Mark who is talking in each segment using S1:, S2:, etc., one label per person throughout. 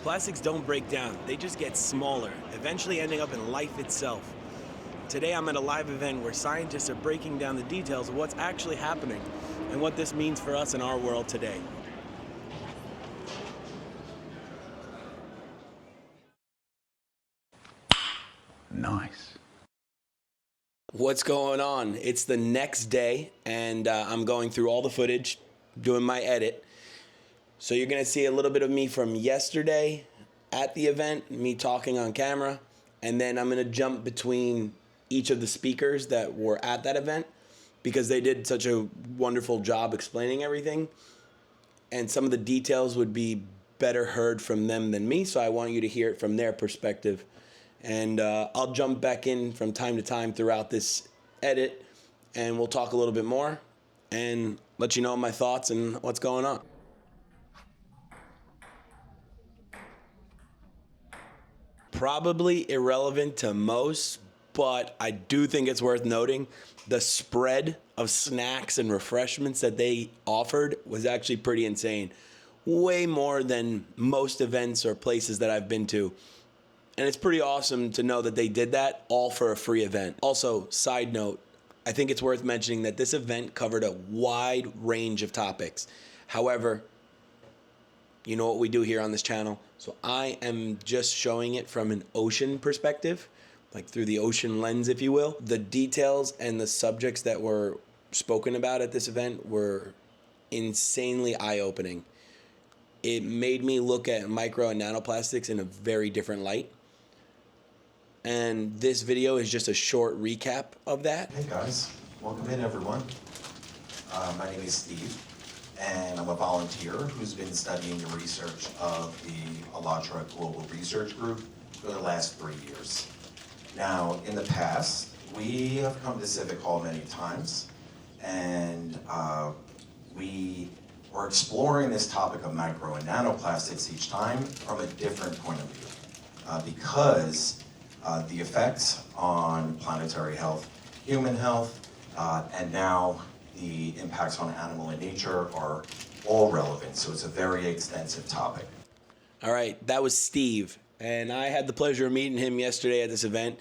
S1: Plastics don't break down, they just get smaller, eventually ending up in life itself. Today I'm at a live event where scientists are breaking down the details of what's actually happening and what this means for us in our world today.
S2: Nice.
S1: What's going on? It's the next day and I'm going through all the footage, doing my edit. So you're gonna see a little bit of me from yesterday at the event, me talking on camera, and then I'm gonna jump between each of the speakers that were at that event because they did such a wonderful job explaining everything, and some of the details would be better heard from them than me, so I want you to hear it from their perspective. And I'll jump back in from time to time throughout this edit, and we'll talk a little bit more and let you know my thoughts and what's going on. Probably irrelevant to most, but I do think it's worth noting the spread of snacks and refreshments that they offered was actually pretty insane. Way more than most events or places that I've been to. And it's pretty awesome to know that they did that all for a free event. Also, side note, I think it's worth mentioning that this event covered a wide range of topics. However, you know what we do here on this channel. So I am just showing it from an ocean perspective, like through the ocean lens, if you will. The details and the subjects that were spoken about at this event were insanely eye-opening. It made me look at micro and nanoplastics in a very different light. And this video is just a short recap of that.
S3: Hey guys, welcome in everyone. My name is Steve, and I'm a volunteer who's been studying the research of the ALLATRA Global Research Group for the last 3 years. Now, in the past, we have come to Civic Hall many times, and we were exploring this topic of micro and nanoplastics each time from a different point of view, because the effects on planetary health, human health, and now the impacts on animal and nature are all relevant. So it's a very extensive topic.
S1: All right, that was Steve. And I had the pleasure of meeting him yesterday at this event.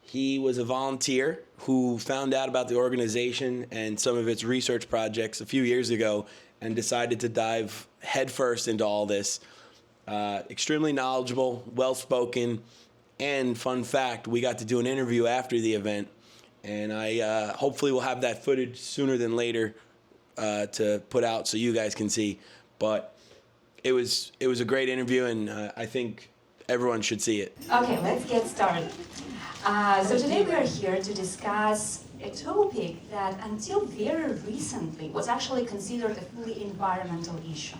S1: He was a volunteer who found out about the organization and some of its research projects a few years ago and decided to dive headfirst into all this. Extremely knowledgeable, well-spoken, and fun fact, we got to do an interview after the event, and I hopefully will have that footage sooner than later to put out so you guys can see. But it was a great interview, and I think everyone should see it.
S4: Okay, let's get started. So today we are here to discuss a topic that until very recently was actually considered a fully environmental issue.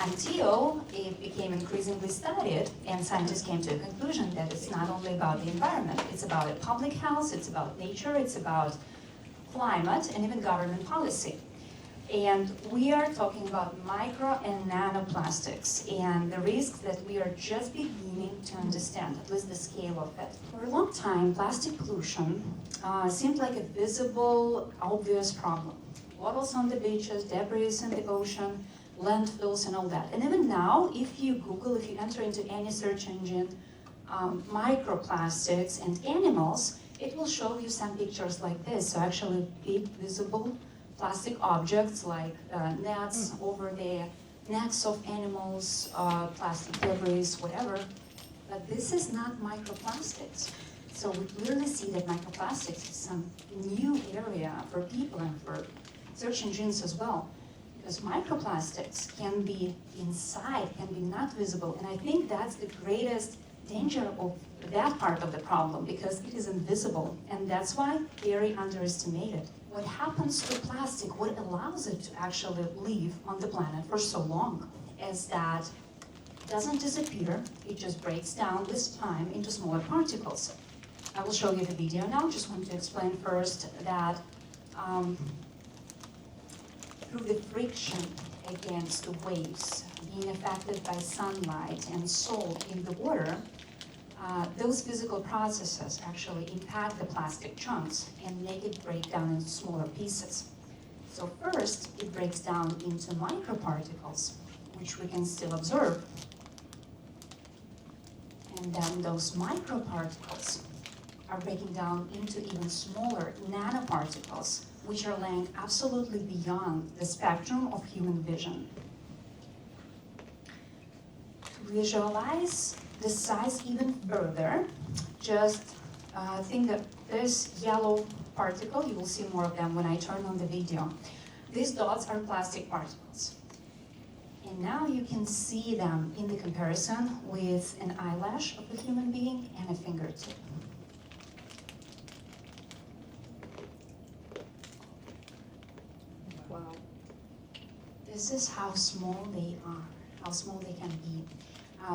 S4: Until it became increasingly studied and scientists came to a conclusion that it's not only about the environment, it's about public health, it's about nature, it's about climate, and even government policy. And we are talking about micro and nanoplastics and the risks that we are just beginning to understand, at least the scale of it. For a long time, plastic pollution seemed like a visible, obvious problem. Bottles on the beaches, debris in the ocean, landfills and all that. And even now, if you Google, if you enter into any search engine, microplastics and animals, it will show you some pictures like this. So actually big visible plastic objects like nets over there, nets of animals, plastic debris, whatever. But this is not microplastics. So we clearly see that microplastics is some new area for people and for search engines as well. Because microplastics can be inside, can be not visible, and I think that's the greatest danger of that part of the problem, because it is invisible, and that's why very underestimated. What happens to plastic, what allows it to actually live on the planet for so long, is that it doesn't disappear, it just breaks down with time into smaller particles. I will show you the video now. Just want to explain first that through the friction against the waves, being affected by sunlight and salt in the water, those physical processes actually impact the plastic chunks and make it break down into smaller pieces. So first, it breaks down into microparticles, which we can still observe. And then those microparticles are breaking down into even smaller nanoparticles, which are laying absolutely beyond the spectrum of human vision. To visualize the size even further, just think that this yellow particle, you will see more of them when I turn on the video. These dots are plastic particles. And now you can see them in the comparison with an eyelash of a human being and a fingertip. Wow. This is how small they are, how small they can be.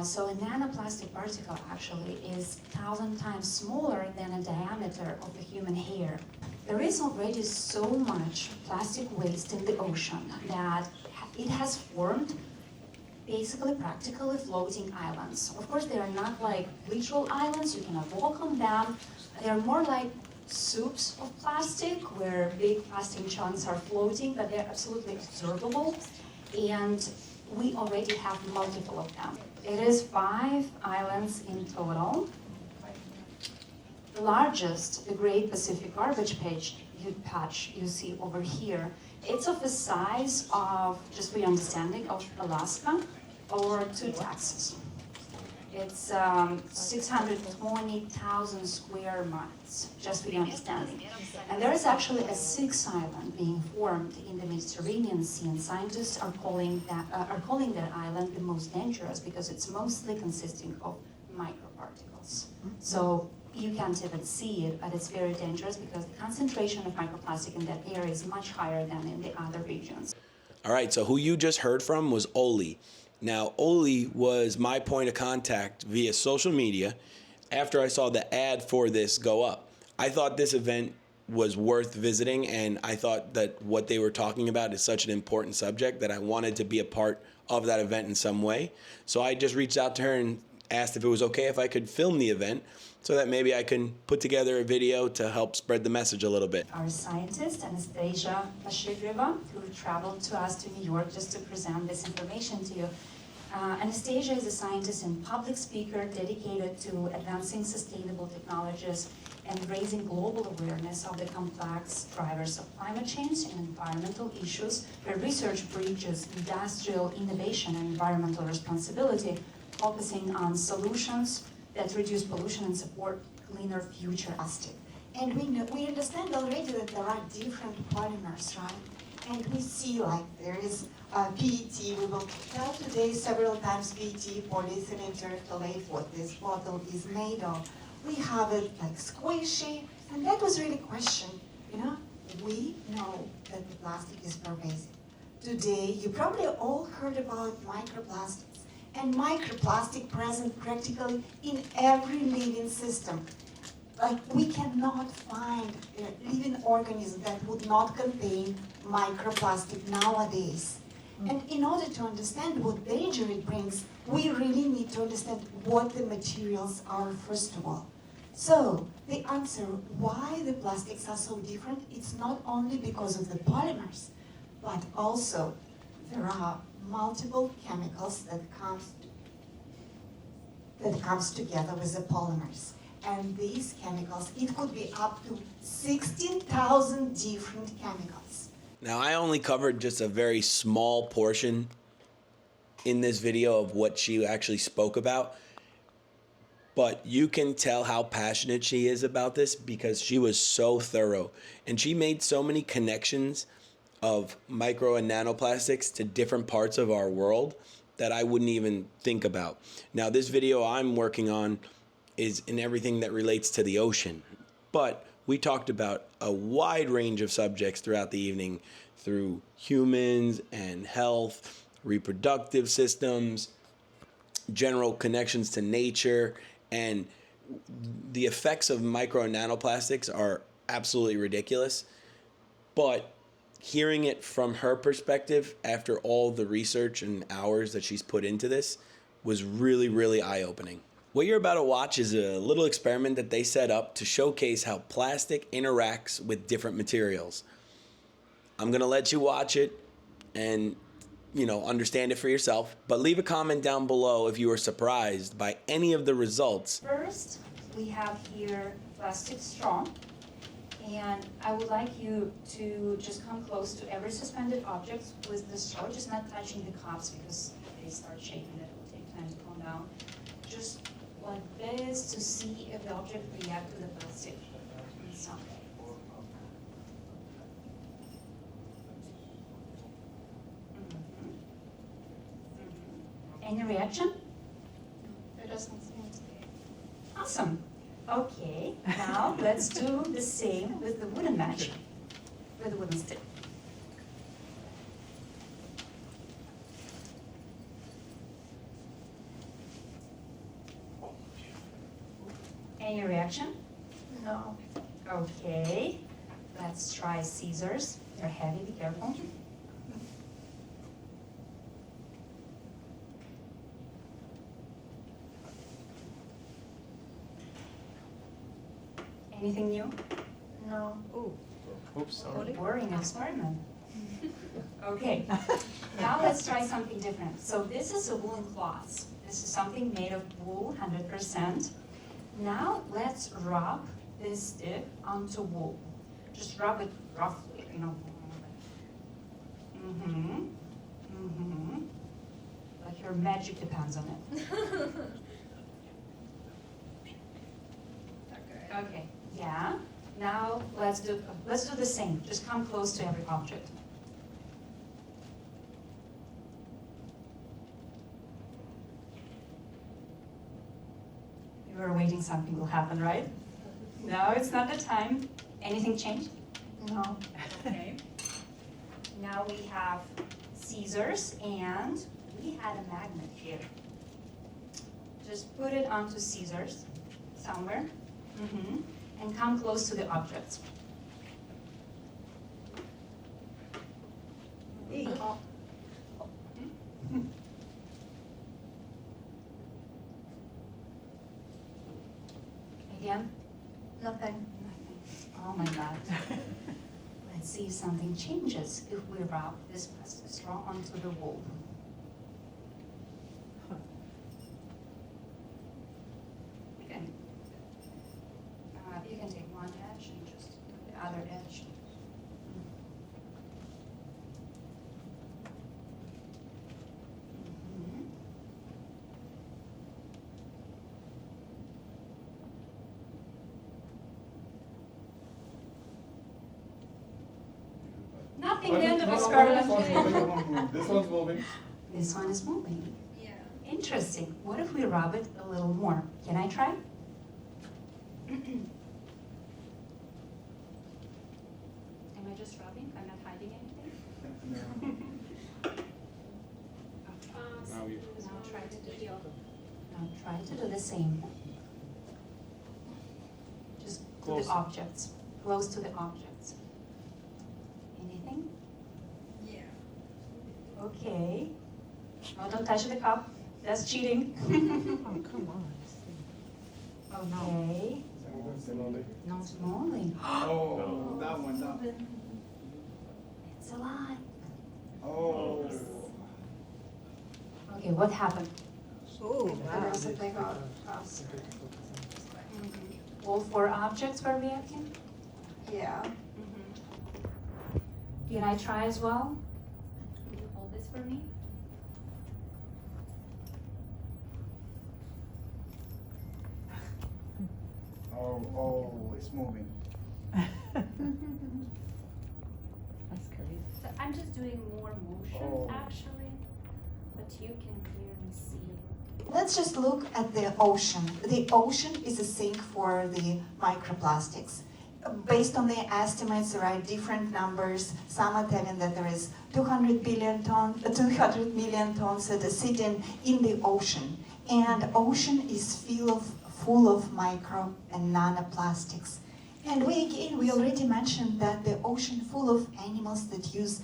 S4: So a nanoplastic particle actually is 1,000 times smaller than a diameter of a human hair. There is already so much plastic waste in the ocean that it has formed basically practically floating islands. Of course, they are not like literal islands, you cannot walk on them. They are more like soups of plastic where big plastic chunks are floating, but they're absolutely observable. And we already have multiple of them. It is 5 islands in total. The largest, the Great Pacific Garbage Patch you see over here, it's of the size of, just for your understanding, of Alaska or 2 Texas. It's 620,000 square miles, just for your understanding. And there is actually a 6th island being formed in the Mediterranean Sea, and scientists are calling that island the most dangerous because it's mostly consisting of microparticles. So you can't even see it, but it's very dangerous because the concentration of microplastic in that area is much higher than in the other regions.
S1: All right, so who you just heard from was Oli. Now, Oli was my point of contact via social media after I saw the ad for this go up. I thought this event was worth visiting, and I thought that what they were talking about is such an important subject that I wanted to be a part of that event in some way. So I just reached out to her and asked if it was okay if I could film the event so that maybe I can put together a video to help spread the message a little bit.
S4: Our scientist, Anastasia Vashigreva, who traveled to us to New York just to present this information to you. Anastasia is a scientist and public speaker dedicated to advancing sustainable technologies and raising global awareness of the complex drivers of climate change and environmental issues. Her research bridges industrial innovation and environmental responsibility, focusing on solutions that reduce pollution and support cleaner future.
S5: And we understand already that there are different polymers, right? And we see like there is PET. We will tell today several times PET, polyethylene terephthalate, what this bottle is made of. We have it like squishy, and that was really a question, you know? We know that the plastic is pervasive. Today, you probably all heard about microplastics, and microplastic present practically in every living system. Like, we cannot find a living organism that would not contain microplastic nowadays. And in order to understand what danger it brings, we really need to understand what the materials are, first of all. So, the answer why the plastics are so different, it's not only because of the polymers, but also there are multiple chemicals that comes together with the polymers. And these chemicals, it could be up to 16,000 different chemicals.
S1: Now, I only covered just a very small portion in this video of what she actually spoke about, but you can tell how passionate she is about this because she was so thorough, and she made so many connections of micro and nanoplastics to different parts of our world that I wouldn't even think about. Now, this video I'm working on is in everything that relates to the ocean, but we talked about a wide range of subjects throughout the evening through humans and health, reproductive systems, general connections to nature, and the effects of micro and nanoplastics are absolutely ridiculous. But hearing it from her perspective after all the research and hours that she's put into this was really, really eye-opening. What you're about to watch is a little experiment that they set up to showcase how plastic interacts with different materials. I'm going to let you watch it, and understand it for yourself. But leave a comment down below if you were surprised by any of the results.
S4: First, we have here plastic straw. And I would like you to just come close to every suspended object with the straw, just not touching the cups because if they start shaking, it will take time to calm down. Just like this to see if the object reacts to the plastic in some way. Any reaction?
S5: It doesn't seem to be.
S4: Awesome. Okay, now let's do the same with the wooden match, with the wooden stick. Any reaction?
S5: No.
S4: Okay, let's try scissors. They're heavy, be careful. Anything new?
S5: No.
S6: Oops, sorry.
S4: Boring experiment. Okay, now let's try something different. So this is a woolen cloth. This is something made of wool, 100%. Now let's rub this stick onto wool. Just rub it roughly, Like your magic depends on it. Okay, yeah. Now let's do the same. Just come close to every object. You were waiting something will happen, right? No, it's not the time. Anything changed?
S5: No.
S4: Okay. Now we have scissors and we had a magnet here. Just put it onto scissors somewhere. And come close to the objects. Again?
S5: Nothing.
S4: Oh my God. Let's see if something changes if we rub this plastic straw onto the wool. You can take one edge and just the other edge. Nothing, the end of experiment.
S6: This one's moving.
S4: This one is moving.
S5: Yeah.
S4: Interesting. What if we rub it a little more? Can I try? Am I just rubbing? I'm not hiding anything?
S6: Now you.
S4: Now try to do Now try to do the same. Just to
S6: Close.
S4: the objects, close to the objects. Anything?
S5: Yeah.
S4: Okay. No, don't touch the cup. That's cheating.
S7: Oh, come on.
S4: Okay.
S7: No.
S4: It's moving.
S6: Oh,
S2: That one.
S4: It's alive.
S2: Oh.
S4: Okay, what happened?
S7: Oh,
S5: The
S7: wow.
S5: rest of they got us.
S4: All four objects were reacting?
S5: Yeah.
S4: Can I try as well? Can you hold this for me?
S2: Oh, it's moving.
S7: That's crazy.
S8: So I'm just doing more motion actually, but you can clearly see.
S5: Let's just look at the ocean. The ocean is a sink for the microplastics. Based on the estimates, there are different numbers. Some are telling that there is 200 million tons that are sitting in the ocean. And ocean is full of micro and nanoplastics. And we already mentioned that the ocean full of animals that use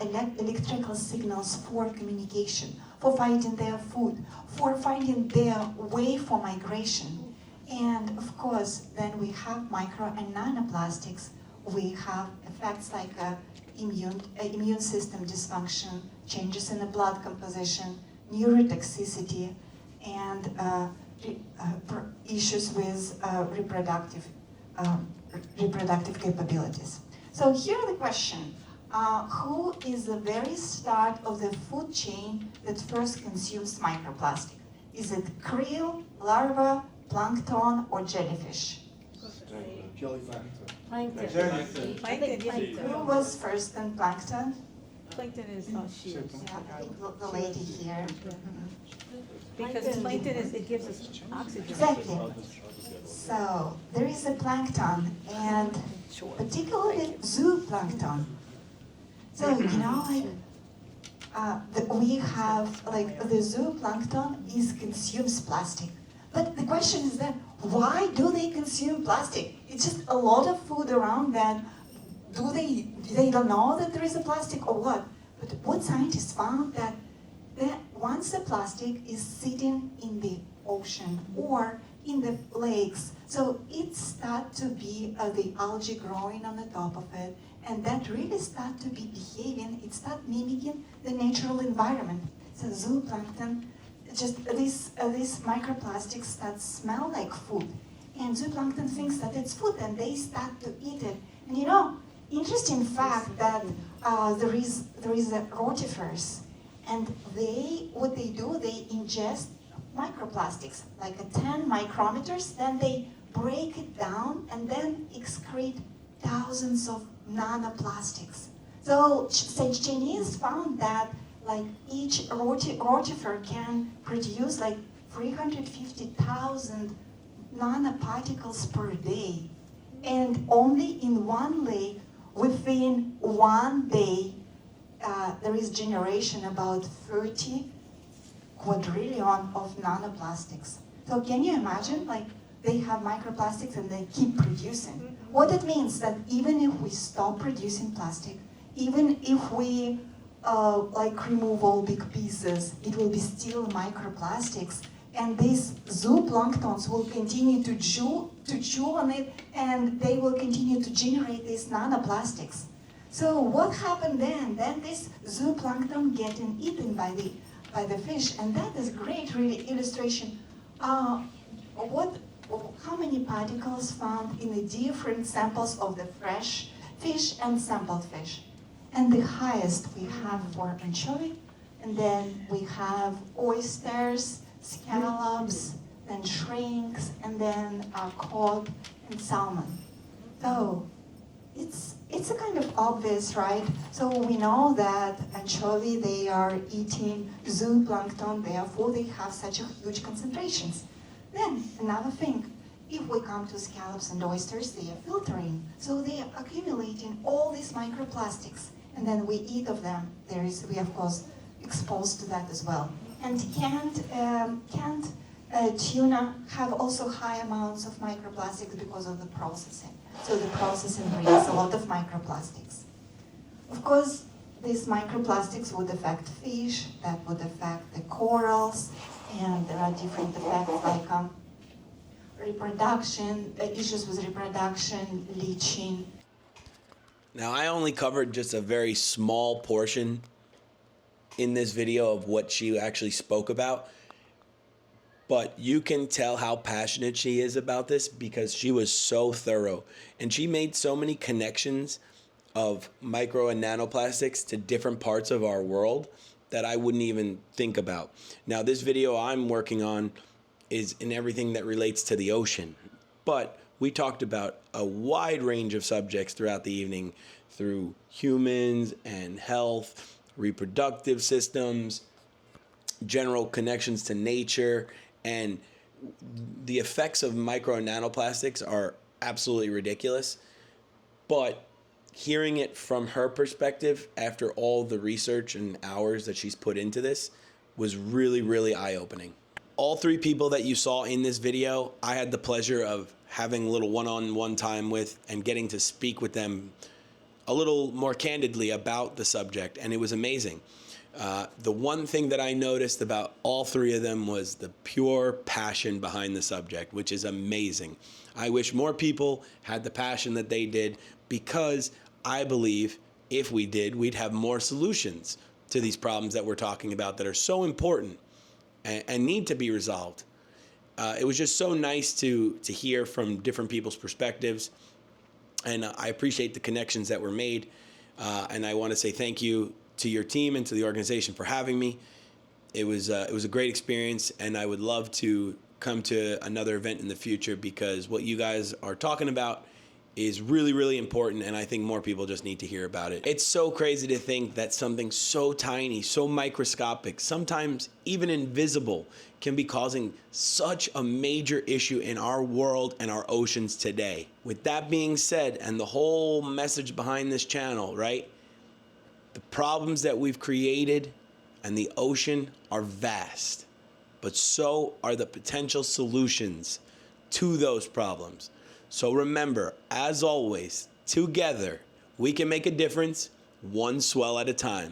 S5: electrical signals for communication, for finding their food, for finding their way for migration. And of course, then we have micro and nanoplastics, we have effects like immune system dysfunction, changes in the blood composition, neurotoxicity, and issues with reproductive capabilities. So here the question, who is the very start of the food chain that first consumes microplastic? Is it krill, larva, plankton, or jellyfish?
S6: Plankton.
S7: Plankton.
S2: Jellyfish.
S5: Who was first in plankton?
S7: Plankton is shears.
S5: Yeah, I think the lady here.
S7: Because plankton it gives us oxygen.
S5: Exactly. So there is a plankton, and particularly zooplankton. So we have the zooplankton consumes plastic. But the question is then, why do they consume plastic? It's just a lot of food around that. Do they don't know that there is a plastic or what? But what scientists found that once the plastic is sitting in the ocean or in the lakes, so it start to be the algae growing on the top of it, and that really start to be behaving, it start mimicking the natural environment. So zooplankton, just these microplastics start smell like food, and zooplankton thinks that it's food, and they start to eat it. And interesting fact that there is a rotifers, and what they do, they ingest microplastics, like 10 micrometers, then they break it down and then excrete thousands of nanoplastics. So Chinese found that each rotifer can produce 350,000 nanoparticles per day. And only in one lake, within 1 day, there is generation about 30 quadrillion of nanoplastics. So can you imagine, they have microplastics and they keep producing? What it means that even if we stop producing plastic, even if we remove all big pieces, it will be still microplastics, and these zooplanktons will continue to chew on it, and they will continue to generate these nanoplastics. So what happened then? Then this zooplankton getting eaten by the fish, and that is great, really, illustration. How many particles found in the different samples of the fresh fish and sampled fish? And the highest we have for anchovy, and then we have oysters, scallops, then shrimps, and then cod and salmon. So it's a kind of obvious, right? So we know that anchovy, they are eating zooplankton, therefore they have such a huge concentrations. Then another thing, if we come to scallops and oysters, they are filtering. So they are accumulating all these microplastics, and then we eat of them. We of course exposed to that as well. And canned tuna have also high amounts of microplastics because of the processing. So the processing brings a lot of microplastics. Of course, these microplastics would affect fish, that would affect the corals, and there are different effects like reproduction, issues with reproduction, leaching.
S1: Now, I only covered just a very small portion in this video of what she actually spoke about, but you can tell how passionate she is about this because she was so thorough, and she made so many connections of micro and nanoplastics to different parts of our world that I wouldn't even think about. Now, this video I'm working on is in everything that relates to the ocean, but we talked about a wide range of subjects throughout the evening through humans and health, reproductive systems, general connections to nature, and the effects of micro and nanoplastics are absolutely ridiculous. But hearing it from her perspective after all the research and hours that she's put into this was really, really eye-opening. All three people that you saw in this video, I had the pleasure of having a little one-on-one time with and getting to speak with them a little more candidly about the subject, and it was amazing. The one thing that I noticed about all three of them was the pure passion behind the subject, which is amazing. I wish more people had the passion that they did, because I believe if we did, we'd have more solutions to these problems that we're talking about that are so important and need to be resolved. It was just so nice to hear from different people's perspectives, and I appreciate the connections that were made. And I want to say thank you to your team and to the organization for having me. It was a great experience, and I would love to come to another event in the future, because what you guys are talking about is really, really important, and I think more people just need to hear about it. It's so crazy to think that something so tiny, so microscopic, sometimes even invisible, can be causing such a major issue in our world and our oceans today. With that being said, and the whole message behind this channel, right? The problems that we've created and the ocean are vast, but so are the potential solutions to those problems. So remember, as always, together, we can make a difference, one swell at a time.